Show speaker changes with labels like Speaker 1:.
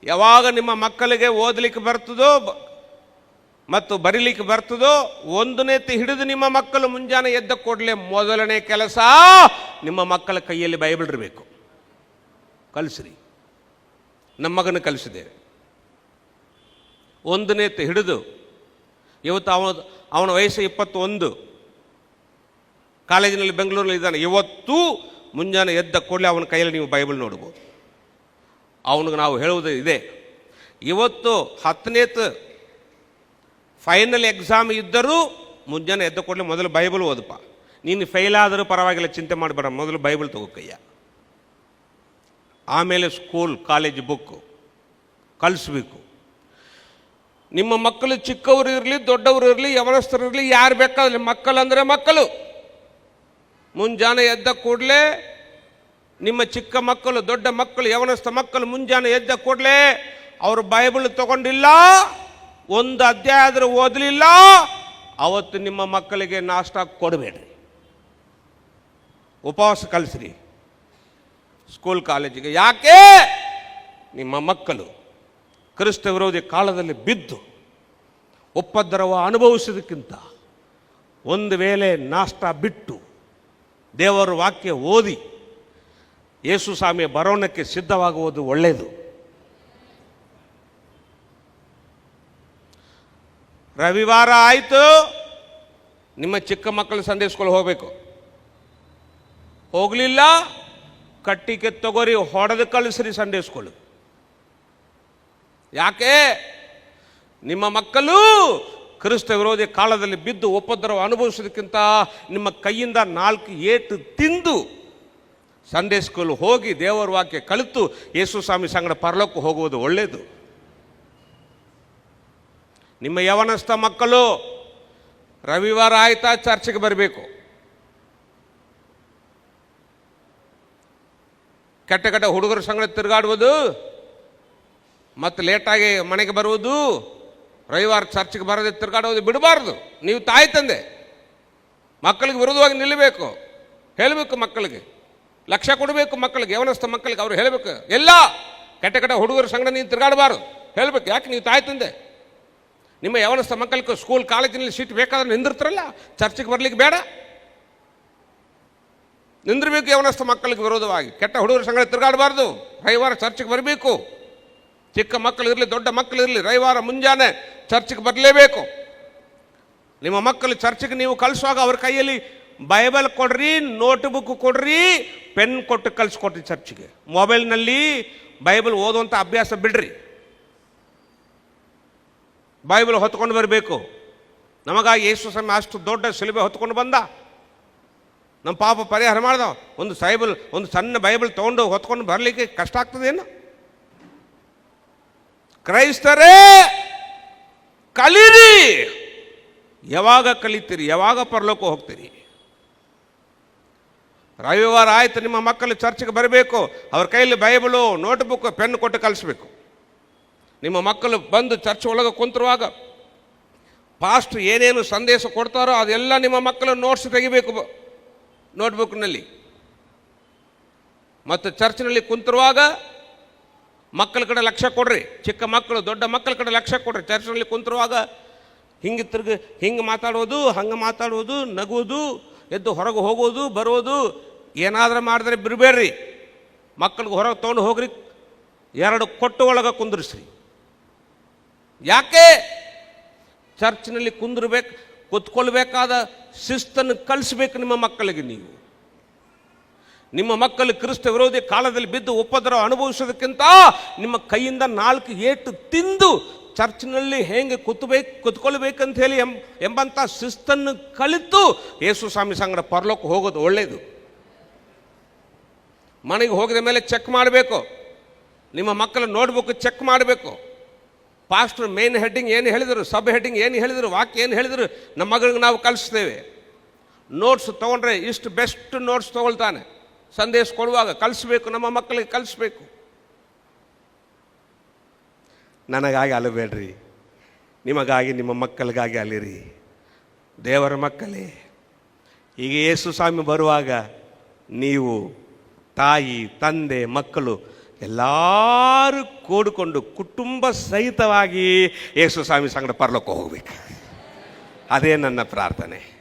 Speaker 1: ಯಾವಾಗ ನಿಮ್ಮ ಮಕ್ಕಳಿಗೆ ಓದಲಿಕ್ಕೆ ಬರ್ತದೋ ಮತ್ತು ಬರೀಲಿಕ್ಕೆ ಬರ್ತದೋ, ಒಂದನೇತಿ ಹಿಡಿದು ನಿಮ್ಮ ಮಕ್ಕಳು ಮುಂಜಾನೆ ಎದ್ದ ಕೂಡಲೇ ಮೊದಲನೇ ಕೆಲಸ ನಿಮ್ಮ ಮಕ್ಕಳ ಕೈಯಲ್ಲಿ ಬೈಬಲ್ ಇರಬೇಕು. ಕಲಿಸ್ರಿ. ನಮ್ಮ ಮಗನ ಕಲಿಸಿದ್ದೇವೆ. ಒಂದನೇತಿ ಹಿಡಿದು ಇವತ್ತು ಅವನ ವಯಸ್ಸು 21, ಕಾಲೇಜಿನಲ್ಲಿ ಬೆಂಗಳೂರಲ್ಲಿ ಇದ್ದಾನೆ. ಇವತ್ತು ಮುಂಜಾನೆ ಎದ್ದ ಕೂಡಲೇ ಅವನ ಕೈಯಲ್ಲಿ ನೀವು ಬೈಬಲ್ ನೋಡ್ಬೋದು. ಅವನಿಗೆ ನಾವು ಹೇಳುವುದು ಇದೆ, ಇವತ್ತು 10ನೇತ್ ಫೈನಲ್ ಎಕ್ಸಾಮ್ ಇದ್ದರೂ ಮುಂಜಾನೆ ಎದ್ದ ಕೂಡಲೇ ಮೊದಲು ಬೈಬಲ್ ಓದಪ್ಪ. ನೀನು ಫೇಲ್ ಆದರೂ ಪರವಾಗಿಲ್ಲ, ಚಿಂತೆ ಮಾಡಬೇಡ, ಮೊದಲು ಬೈಬಲ್ ತಗೋಕಯ್ಯ. ಆಮೇಲೆ ಸ್ಕೂಲ್ ಕಾಲೇಜ್ ಬುಕ್ಕು ಕಲಿಸ್ಬೇಕು. ನಿಮ್ಮ ಮಕ್ಕಳು ಚಿಕ್ಕವರು ಇರಲಿ, ದೊಡ್ಡವರು ಇರಲಿ, ಯವನಸ್ಥರು ಇರಲಿ, ಯಾರು ಬೇಕಾದ್ರೆ ಮಕ್ಕಳಂದರೆ ಮಕ್ಕಳು. ಮುಂಜಾನೆ ಎದ್ದ ಕೂಡಲೇ ನಿಮ್ಮ ಚಿಕ್ಕ ಮಕ್ಕಳು, ದೊಡ್ಡ ಮಕ್ಕಳು, ಯವನಸ್ಥ ಮಕ್ಕಳು ಮುಂಜಾನೆ ಎದ್ದ ಕೂಡಲೇ ಅವರು ಬೈಬಲ್ ತಗೊಂಡಿಲ್ಲ, ಒಂದು ಅಧ್ಯಾಯ ಆದರೂ ಓದಲಿಲ್ಲ, ಅವತ್ತು ನಿಮ್ಮ ಮಕ್ಕಳಿಗೆ ನಾಷ್ಟ ಕೊಡಬೇಡ್ರಿ. ಉಪವಾಸ ಕಲಿಸ್ರಿ ಸ್ಕೂಲ್ ಕಾಲೇಜಿಗೆ. ಯಾಕೆ? ನಿಮ್ಮ ಮಕ್ಕಳು ಕ್ರಿಸ್ತ ವಿರೋಧಿ ಕಾಲದಲ್ಲಿ ಬಿದ್ದು ಉಪದ್ರವ ಅನುಭವಿಸೋದಕ್ಕಿಂತ ಒಂದು ವೇಳೆ ನಾಷ್ಟ ಬಿಟ್ಟು ದೇವರ ವಾಕ್ಯ ಓದಿ ಯೇಸು ಸ್ವಾಮಿಯ ಬರೋಣಕ್ಕೆ ಸಿದ್ಧವಾಗುವುದು ಒಳ್ಳೆಯದು. ರವಿವಾರ ಆಯಿತು, ನಿಮ್ಮ ಚಿಕ್ಕ ಮಕ್ಕಳು ಸಂಡೇ ಸ್ಕೂಲ್ ಹೋಗಬೇಕು. ಹೋಗಲಿಲ್ಲ, ಕಟ್ಟಿಗೆ ತಗೋರಿ, ಹೊಡೆದು ಕಳಿಸ್ರಿ ಸಂಡೇ ಸ್ಕೂಲ್. ಯಾಕೆ? ನಿಮ್ಮ ಮಕ್ಕಳು ಕ್ರಿಸ್ತ ವಿರೋಧಿ ಕಾಲದಲ್ಲಿ ಬಿದ್ದು ಉಪದ್ರವ ಅನುಭವಿಸೋದಕ್ಕಿಂತ ನಿಮ್ಮ ಕೈಯಿಂದ 4 ಏಟು ತಿಂದು ಸಂಡೇ ಸ್ಕೂಲ್ ಹೋಗಿ ದೇವರ ವಾಕ್ಯ ಕಲಿತು ಯೇಸು ಸ್ವಾಮಿ ಸಂಗಡ ಪರಲೋಕಕ್ಕೆ ಹೋಗುವುದು ಒಳ್ಳೆಯದು. ನಿಮ್ಮ ಯವನಸ್ಥ ಮಕ್ಕಳು ರವಿವಾರ ಆಯ್ತಾ ಚರ್ಚ್ಗೆ ಬರಬೇಕು. ಕೆಟ್ಟ ಕೆಟ್ಟ ಹುಡುಗರ ಸಂಗಡ ತಿರುಗಾಡುವುದು ಮತ್ತು ಲೇಟಾಗಿ ಮನೆಗೆ ಬರುವುದು, ರವಿವಾರ ಚರ್ಚ್ಗೆ ಬರೋದೇ ತಿರುಗಾಡೋದು ಬಿಡಬಾರ್ದು. ನೀವು ತಾಯಿ ತಂದೆ ಮಕ್ಕಳಿಗೆ ವಿರೋಧವಾಗಿ ನಿಲ್ಲಬೇಕು, ಹೇಳಬೇಕು, ಮಕ್ಕಳಿಗೆ ಲಕ್ಷ್ಯ ಕೊಡಬೇಕು. ಮಕ್ಕಳಿಗೆ, ಯವನಸ್ಥ ಮಕ್ಕಳಿಗೆ ಅವ್ರು ಹೇಳಬೇಕು, ಎಲ್ಲ ಕೆಟ್ಟ ಕೆಟ್ಟ ಹುಡುಗರ ಸಂಗಡ ನೀವು ತಿರುಗಾಡಬಾರ್ದು ಹೇಳಬೇಕು. ಯಾಕೆ? ನೀವು ತಾಯಿ ತಂದೆ. ನಿಮ್ಮ ಯವನಸ್ಥ ಮಕ್ಕಳಿಗೆ ಸ್ಕೂಲ್ ಕಾಲೇಜಿನಲ್ಲಿ ಸೀಟ್ ಬೇಕಾದ್ರೆ ನಿಂದಿರ್ತಾರಲ್ಲ, ಚರ್ಚಿಗೆ ಬರಲಿಕ್ಕೆ ಬೇಡ, ನಿಂದಿರಬೇಕು. ಯವನಸ್ಥ ಮಕ್ಕಳಿಗೆ ವಿರೋಧವಾಗಿ ಕೆಟ್ಟ ಹುಡುಗರ ಸಂಗಡ ತಿರುಗಾಡಬಾರ್ದು. ರವಿವಾರ ಚರ್ಚಿಗೆ ಬರಬೇಕು. ಚಿಕ್ಕ ಮಕ್ಕಳು ಇರಲಿ, ದೊಡ್ಡ ಮಕ್ಕಳು ಇರಲಿ, ರವಿವಾರ ಮುಂಜಾನೆ ಚರ್ಚಿಗೆ ಬರಲೇಬೇಕು. ನಿಮ್ಮ ಮಕ್ಕಳು ಚರ್ಚಿಗೆ ನೀವು ಕಳಿಸುವಾಗ ಅವ್ರ ಕೈಯಲ್ಲಿ ಬೈಬಲ್ ಕೊಡ್ರಿ, ನೋಟ್ ಬುಕ್ ಕೊಡ್ರಿ, ಪೆನ್ ಕೊಟ್ಟು ಕಳಿಸ್ಕೊಡ್ರಿ ಚರ್ಚಿಗೆ. ಮೊಬೈಲ್ನಲ್ಲಿ ಬೈಬಲ್ ಓದುವಂಥ ಅಭ್ಯಾಸ ಬಿಡ್ರಿ. ಬೈಬಲ್ ಹೊತ್ಕೊಂಡು ಬರಬೇಕು. ನಮಗಾಗಿ ಯೇಸು ಸ್ವಾಮಿ ಅಷ್ಟು ದೊಡ್ಡ ಶಿಲುಬೆ ಹೊತ್ಕೊಂಡು ಬಂದ, ನಮ್ಮ ಪಾಪ ಪರಿಹಾರ ಮಾಡ್ದ. ಒಂದು ಸಣ್ಣ ಬೈಬಲ್ ತೊಗೊಂಡು ಹೊತ್ಕೊಂಡು ಬರಲಿಕ್ಕೆ ಕಷ್ಟ ಆಗ್ತದೇನು? ಕ್ರೈಸ್ತರೇ, ಕಲೀರಿ. ಯಾವಾಗ ಕಲಿತೀರಿ? ಯಾವಾಗ ಪರಲೋಕ ಹೋಗ್ತೀರಿ? ರವಿವಾರ ಆಯ್ತು, ನಿಮ್ಮ ಮಕ್ಕಳು ಚರ್ಚ್ಗೆ ಬರಬೇಕು. ಅವ್ರ ಕೈಯಲ್ಲಿ ಬೈಬಲು, ನೋಟ್ಬುಕ್, ಪೆನ್ ಕೊಟ್ಟು ಕಲಿಸ್ಬೇಕು. ನಿಮ್ಮ ಮಕ್ಕಳು ಬಂದು ಚರ್ಚ್ ಒಳಗೆ ಕುಂತಿರುವಾಗ ಪಾಸ್ಟ್ರು ಏನೇನು ಸಂದೇಶ ಕೊಡ್ತಾರೋ ಅದೆಲ್ಲ ನಿಮ್ಮ ಮಕ್ಕಳು ನೋಟ್ಸ್ ತೆಗಿಬೇಕು ನೋಟ್ಬುಕ್ನಲ್ಲಿ. ಮತ್ತು ಚರ್ಚ್ನಲ್ಲಿ ಕುಂತಿರುವಾಗ ಮಕ್ಕಳ ಕಡೆ ಲಕ್ಷ್ಯ ಕೊಡ್ರಿ. ಚಿಕ್ಕ ಮಕ್ಕಳು, ದೊಡ್ಡ ಮಕ್ಕಳ ಕಡೆ ಲಕ್ಷ್ಯ ಕೊಡ್ರಿ. ಚರ್ಚ್ನಲ್ಲಿ ಕುಂತಿರುವಾಗ ಹಿಂಗೆ ಮಾತಾಡೋದು, ಹಂಗೆ ಮಾತಾಡೋದು, ನಗುವುದು, ಎದ್ದು ಹೊರಗೆ ಹೋಗೋದು, ಬರೋದು ಏನಾದರೂ ಮಾಡಿದ್ರೆ ಬಿಡಬೇಡ್ರಿ. ಮಕ್ಕಳಿಗೆ ಹೊರಗೆ ತೊಗೊಂಡು ಹೋಗ್ರಿ, 2 ಕೊಟ್ಟು ಒಳಗೆ ಕುಂದ್ರಿಸ್ರಿ. ಯಾಕೆ? ಚರ್ಚ್ನಲ್ಲಿ ಕುತ್ಕೊಳ್ಬೇಕಾದ ಶಿಸ್ತನ್ನು ಕಲಿಸ್ಬೇಕು ನಿಮ್ಮ ಮಕ್ಕಳಿಗೆ. ನಿಮ್ಮ ಮಕ್ಕಳು ಕ್ರಿಸ್ತ ವಿರೋಧಿ ಕಾಲದಲ್ಲಿ ಬಿದ್ದು ಉಪದ್ರವ ಅನುಭವಿಸೋದಕ್ಕಿಂತ ನಿಮ್ಮ ಕೈಯಿಂದ 4 ಏಟು ತಿಂದು ಚರ್ಚ್ನಲ್ಲಿ ಹೇಗೆ ಕುತ್ಕೊಳ್ಬೇಕಂತ ಹೇಳಿ ಎಂಬಂಥ ಶಿಸ್ತನ್ನು ಕಲಿತು ಯೇಸು ಸ್ವಾಮಿ ಸಂಗಡ ಪರಲೋಕ ಹೋಗೋದು ಒಳ್ಳೆಯದು. ಮನೆಗೆ ಹೋಗಿದ ಮೇಲೆ ಚೆಕ್ ಮಾಡಬೇಕು. ನಿಮ್ಮ ಮಕ್ಕಳ ನೋಟ್ಬುಕ್ ಚೆಕ್ ಮಾಡಬೇಕು. ಪಾಸ್ಟರ್ ಮೇನ್ ಹೆಡ್ಡಿಂಗ್ ಏನು ಹೇಳಿದರು, ಸಬ್ ಹೆಡ್ಡಿಂಗ್ ಏನು ಹೇಳಿದರು, ವಾಕ್ಯ ಏನು ಹೇಳಿದರು, ನಮ್ಮ ಮಗಳಿಗೆ ನಾವು ಕಲಿಸ್ತೇವೆ. ನೋಟ್ಸ್ ತೊಗೊಂಡ್ರೆ ಇಷ್ಟು ಬೆಸ್ಟ್ ನೋಟ್ಸ್ ತೊಗೊಳ್ತಾನೆ. ಸಂದೇಶ ಕೊಡುವಾಗ ಕಲಿಸ್ಬೇಕು, ನಮ್ಮ ಮಕ್ಕಳಿಗೆ ಕಲಿಸ್ಬೇಕು. ನನಗಾಗಿ ಅಲಬೇಡ್ರಿ, ನಿಮಗಾಗಿ, ನಿಮ್ಮ ಮಕ್ಕಳಿಗಾಗಿ ಅಲಿರಿ. ದೇವರ ಮಕ್ಕಳೇ, ಈಗ ಯೇಸು ಸ್ವಾಮಿ ಬರುವಾಗ ನೀವು ತಾಯಿ, ತಂದೆ, ಮಕ್ಕಳು ಎಲ್ಲರೂ ಕೂಡಿಕೊಂಡು ಕುಟುಂಬ ಸಹಿತವಾಗಿ ಯೇಸು ಸ್ವಾಮಿ ಸಂಗಡ ಪರಲೋಕ ಹೋಗ್ಬೇಕು. ಅದೇ ನನ್ನ ಪ್ರಾರ್ಥನೆ.